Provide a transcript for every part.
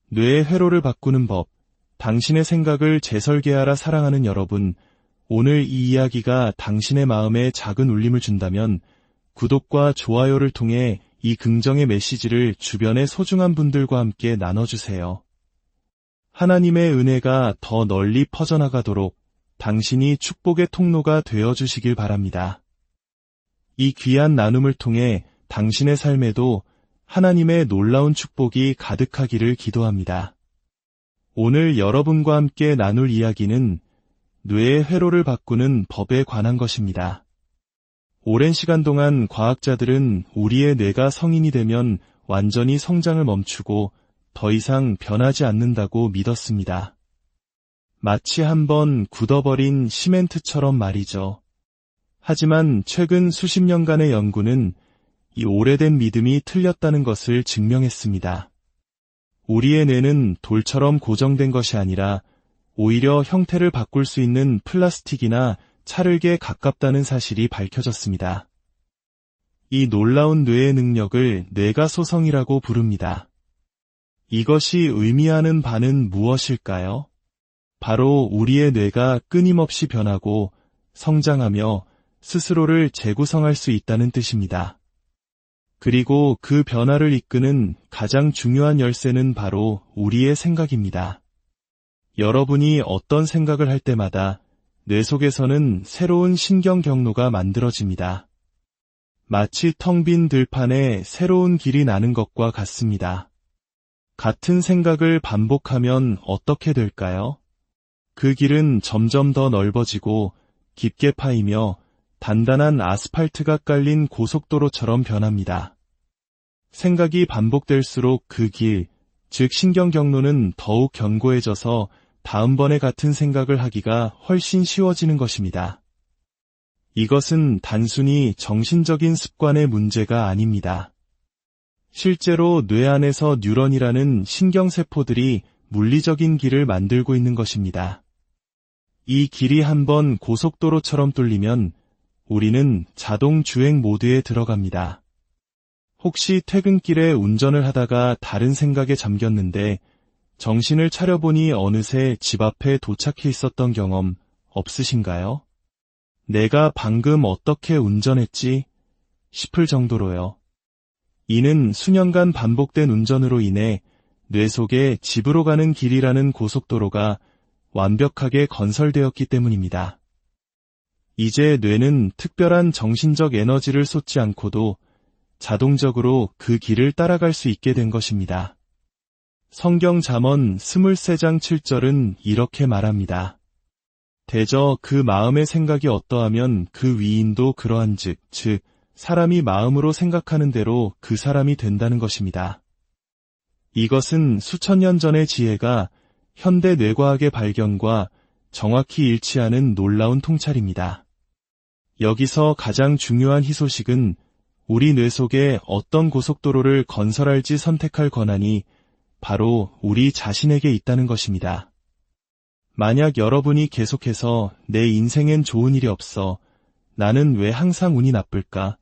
뇌의 회로를 바꾸는 법, 당신의 생각을 재설계하라. 사랑하는 여러분, 오늘 이 이야기가 당신의 마음에 작은 울림을 준다면 구독과 좋아요를 통해 이 긍정의 메시지를 주변의 소중한 분들과 함께 나눠주세요. 하나님의 은혜가 더 널리 퍼져나가도록 당신이 축복의 통로가 되어주시길 바랍니다. 이 귀한 나눔을 통해 당신의 삶에도 하나님의 놀라운 축복이 가득하기를 기도합니다. 오늘 여러분과 함께 나눌 이야기는 뇌의 회로를 바꾸는 법에 관한 것입니다. 오랜 시간 동안 과학자들은 우리의 뇌가 성인이 되면 완전히 성장을 멈추고 더 이상 변하지 않는다고 믿었습니다. 마치 한번 굳어버린 시멘트처럼 말이죠. 하지만 최근 수십 년간의 연구는 이 오래된 믿음이 틀렸다는 것을 증명했습니다. 우리의 뇌는 돌처럼 고정된 것이 아니라 오히려 형태를 바꿀 수 있는 플라스틱이나 찰흙에 가깝다는 사실이 밝혀졌습니다. 이 놀라운 뇌의 능력을 뇌가소성이라고 부릅니다. 이것이 의미하는 바는 무엇일까요? 바로 우리의 뇌가 끊임없이 변하고 성장하며 스스로를 재구성할 수 있다는 뜻입니다. 그리고 그 변화를 이끄는 가장 중요한 열쇠는 바로 우리의 생각입니다. 여러분이 어떤 생각을 할 때마다 뇌 속에서는 새로운 신경 경로가 만들어집니다. 마치 텅 빈 들판에 새로운 길이 나는 것과 같습니다. 같은 생각을 반복하면 어떻게 될까요? 그 길은 점점 더 넓어지고 깊게 파이며 단단한 아스팔트가 깔린 고속도로처럼 변합니다. 생각이 반복될수록 그 길, 즉 신경 경로는 더욱 견고해져서 다음번에 같은 생각을 하기가 훨씬 쉬워지는 것입니다. 이것은 단순히 정신적인 습관의 문제가 아닙니다. 실제로 뇌 안에서 뉴런이라는 신경세포들이 물리적인 길을 만들고 있는 것입니다. 이 길이 한번 고속도로처럼 뚫리면 우리는 자동 주행 모드에 들어갑니다. 혹시 퇴근길에 운전을 하다가 다른 생각에 잠겼는데 정신을 차려보니 어느새 집 앞에 도착해 있었던 경험 없으신가요? 내가 방금 어떻게 운전했지? 싶을 정도로요. 이는 수년간 반복된 운전으로 인해 뇌 속에 집으로 가는 길이라는 고속도로가 완벽하게 건설되었기 때문입니다. 이제 뇌는 특별한 정신적 에너지를 쏟지 않고도 자동적으로 그 길을 따라갈 수 있게 된 것입니다. 성경 잠언 23장 7절은 이렇게 말합니다. 대저 그 마음의 생각이 어떠하면 그 위인도 그러한즉, 즉 사람이 마음으로 생각하는 대로 그 사람이 된다는 것입니다. 이것은 수천 년 전의 지혜가 현대 뇌과학의 발견과 정확히 일치하는 놀라운 통찰입니다. 여기서 가장 중요한 희소식은 우리 뇌 속에 어떤 고속도로를 건설할지 선택할 권한이 바로 우리 자신에게 있다는 것입니다. 만약 여러분이 계속해서 내 인생엔 좋은 일이 없어, 나는 왜 항상 운이 나쁠까?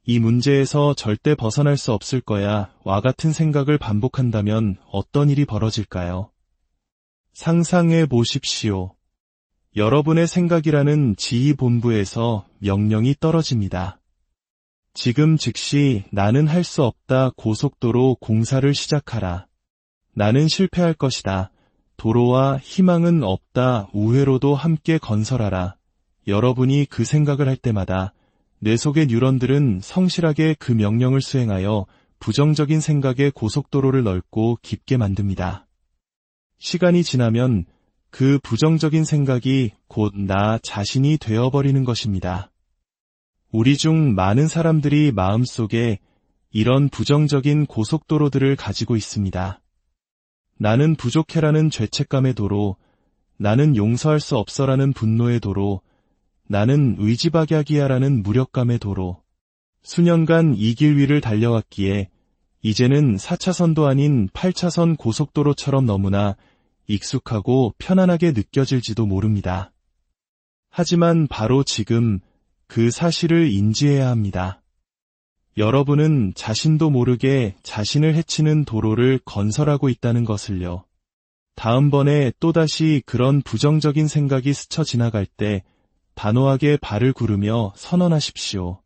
이 문제에서 절대 벗어날 수 없을 거야 와 같은 생각을 반복한다면 어떤 일이 벌어질까요? 상상해 보십시오. 여러분의 생각이라는 지휘본부에서 명령이 떨어집니다. 지금 즉시 나는 할 수 없다 고속도로 공사를 시작하라. 나는 실패할 것이다. 도로와 희망은 없다. 우회로도 함께 건설하라. 여러분이 그 생각을 할 때마다 뇌 속의 뉴런들은 성실하게 그 명령을 수행하여 부정적인 생각의 고속도로를 넓고 깊게 만듭니다. 시간이 지나면 그 부정적인 생각이 곧 나 자신이 되어버리는 것입니다. 우리 중 많은 사람들이 마음속에 이런 부정적인 고속도로들을 가지고 있습니다. 나는 부족해라는 죄책감의 도로, 나는 용서할 수 없어라는 분노의 도로, 나는 의지박약이야라는 무력감의 도로. 수년간 이 길 위를 달려왔기에 이제는 4차선도 아닌 8차선 고속도로처럼 너무나 익숙하고 편안하게 느껴질지도 모릅니다. 하지만 바로 지금 그 사실을 인지해야 합니다. 여러분은 자신도 모르게 자신을 해치는 도로를 건설하고 있다는 것을요. 다음번에 또다시 그런 부정적인 생각이 스쳐 지나갈 때 단호하게 발을 구르며 선언하십시오.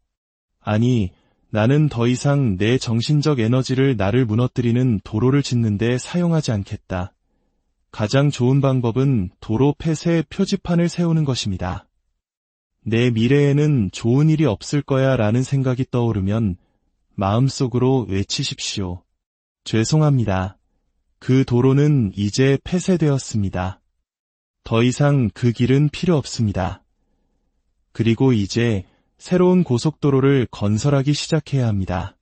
아니, 나는 더 이상 내 정신적 에너지를 나를 무너뜨리는 도로를 짓는데 사용하지 않겠다. 가장 좋은 방법은 도로 폐쇄 표지판을 세우는 것입니다. 내 미래에는 좋은 일이 없을 거야 라는 생각이 떠오르면 마음속으로 외치십시오. 죄송합니다. 그 도로는 이제 폐쇄되었습니다. 더 이상 그 길은 필요 없습니다. 그리고 이제 새로운 고속도로를 건설하기 시작해야 합니다.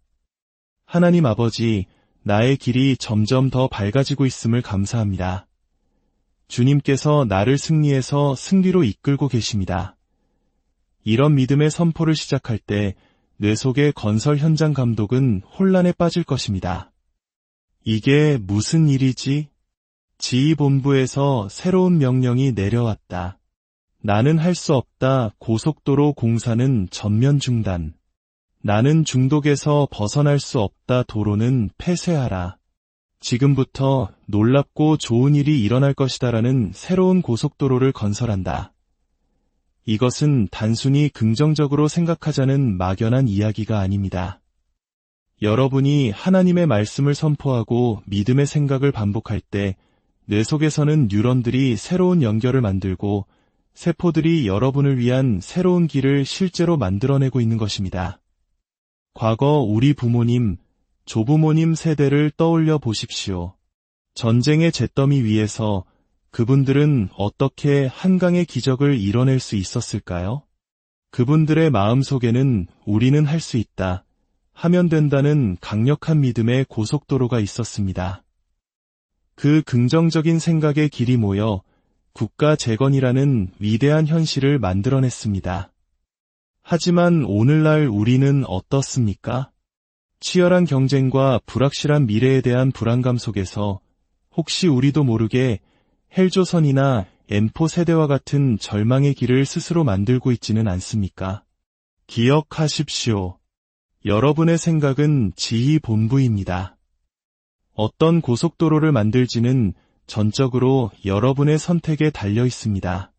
하나님 아버지, 나의 길이 점점 더 밝아지고 있음을 감사합니다. 주님께서 나를 승리에서 승리로 이끌고 계십니다. 이런 믿음의 선포를 시작할 때 뇌 속의 건설 현장 감독은 혼란에 빠질 것입니다. 이게 무슨 일이지? 지휘본부에서 새로운 명령이 내려왔다. 나는 할 수 없다. 고속도로 공사는 전면 중단. 나는 중독에서 벗어날 수 없다. 도로는 폐쇄하라. 지금부터 놀랍고 좋은 일이 일어날 것이다라는 새로운 고속도로를 건설한다. 이것은 단순히 긍정적으로 생각하자는 막연한 이야기가 아닙니다. 여러분이 하나님의 말씀을 선포하고 믿음의 생각을 반복할 때 뇌 속에서는 뉴런들이 새로운 연결을 만들고 세포들이 여러분을 위한 새로운 길을 실제로 만들어내고 있는 것입니다. 과거 우리 부모님, 조부모님 세대를 떠올려 보십시오. 전쟁의 잿더미 위에서 그분들은 어떻게 한강의 기적을 이뤄낼 수 있었을까요? 그분들의 마음속에는 우리는 할 수 있다, 하면 된다는 강력한 믿음의 고속도로가 있었습니다. 그 긍정적인 생각의 길이 모여 국가 재건이라는 위대한 현실을 만들어냈습니다. 하지만 오늘날 우리는 어떻습니까? 치열한 경쟁과 불확실한 미래에 대한 불안감 속에서 혹시 우리도 모르게 헬조선이나 M4 세대와 같은 절망의 길을 스스로 만들고 있지는 않습니까? 기억하십시오. 여러분의 생각은 지휘본부입니다. 어떤 고속도로를 만들지는 전적으로 여러분의 선택에 달려 있습니다.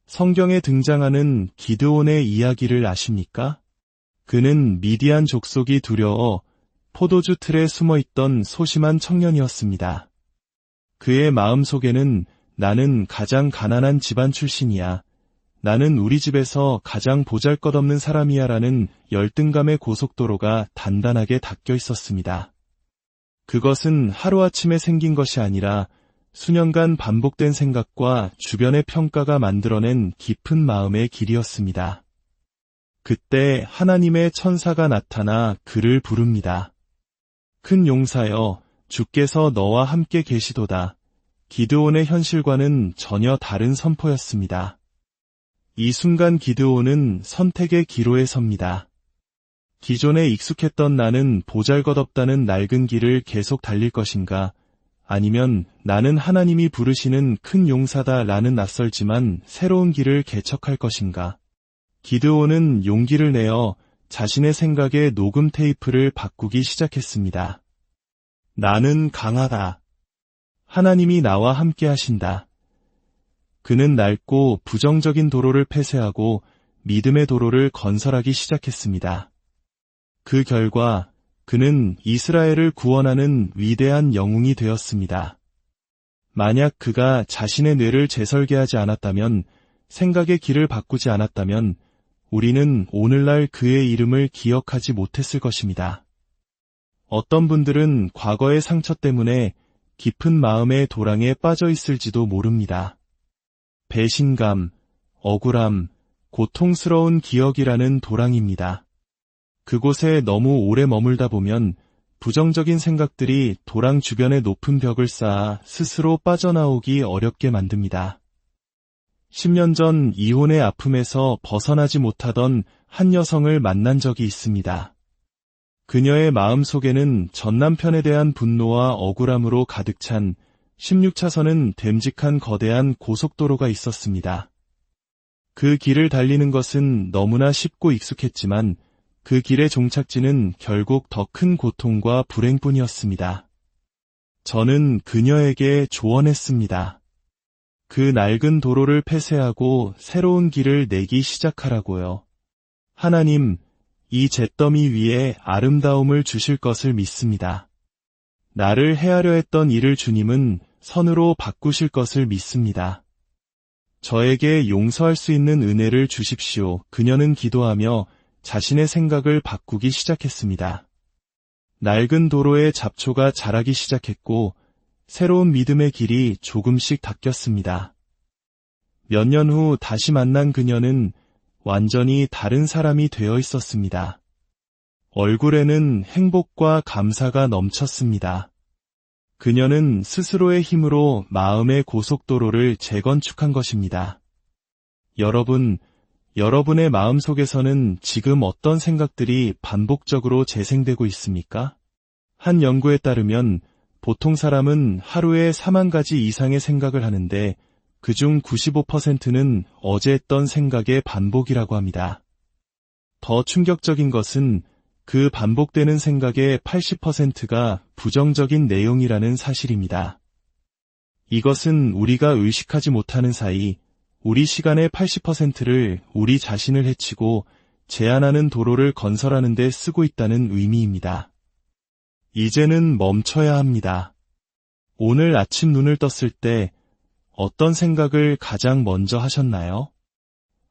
성경에 등장하는 기드온의 이야기를 아십니까? 그는 미디안 족속이 두려워 포도주 틀에 숨어있던 소심한 청년이었습니다. 그의 마음속에는 나는 가장 가난한 집안 출신이야. 나는 우리 집에서 가장 보잘것없는 사람이야 라는 열등감의 고속도로가 단단하게 닦여 있었습니다. 그것은 하루아침에 생긴 것이 아니라 수년간 반복된 생각과 주변의 평가가 만들어낸 깊은 마음의 길이었습니다. 그때 하나님의 천사가 나타나 그를 부릅니다. 큰 용사여, 주께서 너와 함께 계시도다. 기드온의 현실과는 전혀 다른 선포였습니다. 이 순간 기드온은 선택의 기로에 섭니다. 기존에 익숙했던 나는 보잘것없다는 낡은 길을 계속 달릴 것인가, 아니면 나는 하나님이 부르시는 큰 용사다 라는 낯설지만 새로운 길을 개척할 것인가. 기드온은 용기를 내어 자신의 생각의 녹음 테이프를 바꾸기 시작했습니다. 나는 강하다. 하나님이 나와 함께 하신다. 그는 낡고 부정적인 도로를 폐쇄하고 믿음의 도로를 건설하기 시작했습니다. 그 결과 그는 이스라엘을 구원하는 위대한 영웅이 되었습니다. 만약 그가 자신의 뇌를 재설계하지 않았다면, 생각의 길을 바꾸지 않았다면 우리는 오늘날 그의 이름을 기억하지 못했을 것입니다. 어떤 분들은 과거의 상처 때문에 깊은 마음의 도랑에 빠져 있을지도 모릅니다. 배신감, 억울함, 고통스러운 기억이라는 도랑입니다. 그곳에 너무 오래 머물다 보면 부정적인 생각들이 도랑 주변에 높은 벽을 쌓아 스스로 빠져나오기 어렵게 만듭니다. 10년 전 이혼의 아픔에서 벗어나지 못하던 한 여성을 만난 적이 있습니다. 그녀의 마음속에는 전남편에 대한 분노와 억울함으로 가득 찬 16차선은 됨직한 거대한 고속도로가 있었습니다. 그 길을 달리는 것은 너무나 쉽고 익숙했지만 그 길의 종착지는 결국 더 큰 고통과 불행뿐이었습니다. 저는 그녀에게 조언했습니다. 그 낡은 도로를 폐쇄하고 새로운 길을 내기 시작하라고요. 하나님, 이 잿더미 위에 아름다움을 주실 것을 믿습니다. 나를 해하려 했던 이를 주님은 선으로 바꾸실 것을 믿습니다. 저에게 용서할 수 있는 은혜를 주십시오. 그녀는 기도하며 자신의 생각을 바꾸기 시작했습니다. 낡은 도로에 잡초가 자라기 시작했고 새로운 믿음의 길이 조금씩 닦였습니다. 몇 년 후 다시 만난 그녀는 완전히 다른 사람이 되어 있었습니다. 얼굴에는 행복과 감사가 넘쳤습니다. 그녀는 스스로의 힘으로 마음의 고속도로를 재건축한 것입니다. 여러분, 여러분의 마음속에서는 지금 어떤 생각들이 반복적으로 재생되고 있습니까? 한 연구에 따르면 보통 사람은 하루에 4만 가지 이상의 생각을 하는데 그중 95%는 어제 했던 생각의 반복이라고 합니다. 더 충격적인 것은 그 반복되는 생각의 80%가 부정적인 내용이라는 사실입니다. 이것은 우리가 의식하지 못하는 사이 우리 시간의 80%를 우리 자신을 해치고 제한하는 도로를 건설하는 데 쓰고 있다는 의미입니다. 이제는 멈춰야 합니다. 오늘 아침 눈을 떴을 때 어떤 생각을 가장 먼저 하셨나요?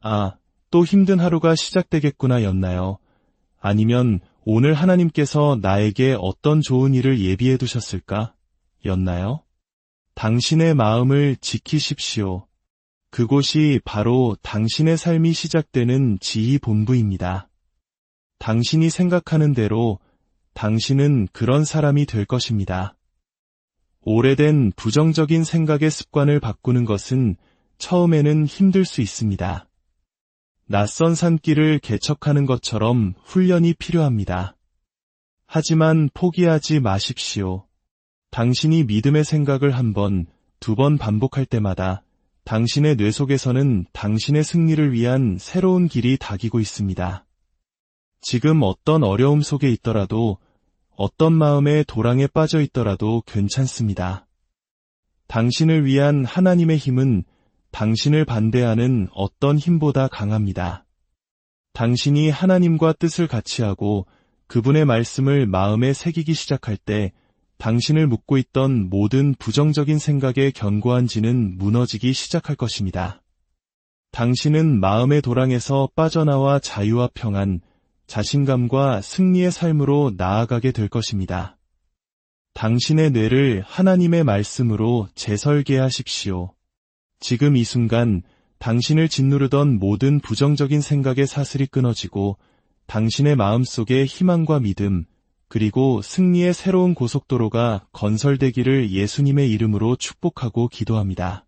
아, 또 힘든 하루가 시작되겠구나 였나요? 아니면 오늘 하나님께서 나에게 어떤 좋은 일을 예비해 두셨을까? 였나요? 당신의 마음을 지키십시오. 그곳이 바로 당신의 삶이 시작되는 지휘 본부입니다. 당신이 생각하는 대로 당신은 그런 사람이 될 것입니다. 오래된 부정적인 생각의 습관을 바꾸는 것은 처음에는 힘들 수 있습니다. 낯선 산길을 개척하는 것처럼 훈련이 필요합니다. 하지만 포기하지 마십시오. 당신이 믿음의 생각을 한 번, 두 번 반복할 때마다 당신의 뇌 속에서는 당신의 승리를 위한 새로운 길이 다기고 있습니다. 지금 어떤 어려움 속에 있더라도 어떤 마음의 도랑에 빠져 있더라도 괜찮습니다. 당신을 위한 하나님의 힘은 당신을 반대하는 어떤 힘보다 강합니다. 당신이 하나님과 뜻을 같이 하고 그분의 말씀을 마음에 새기기 시작할 때 당신을 묶고 있던 모든 부정적인 생각의 견고한 진은 무너지기 시작할 것입니다. 당신은 마음의 도랑에서 빠져나와 자유와 평안, 자신감과 승리의 삶으로 나아가게 될 것입니다. 당신의 뇌를 하나님의 말씀으로 재설계하십시오. 지금 이 순간 당신을 짓누르던 모든 부정적인 생각의 사슬이 끊어지고 당신의 마음속에 희망과 믿음, 그리고 승리의 새로운 고속도로가 건설되기를 예수님의 이름으로 축복하고 기도합니다.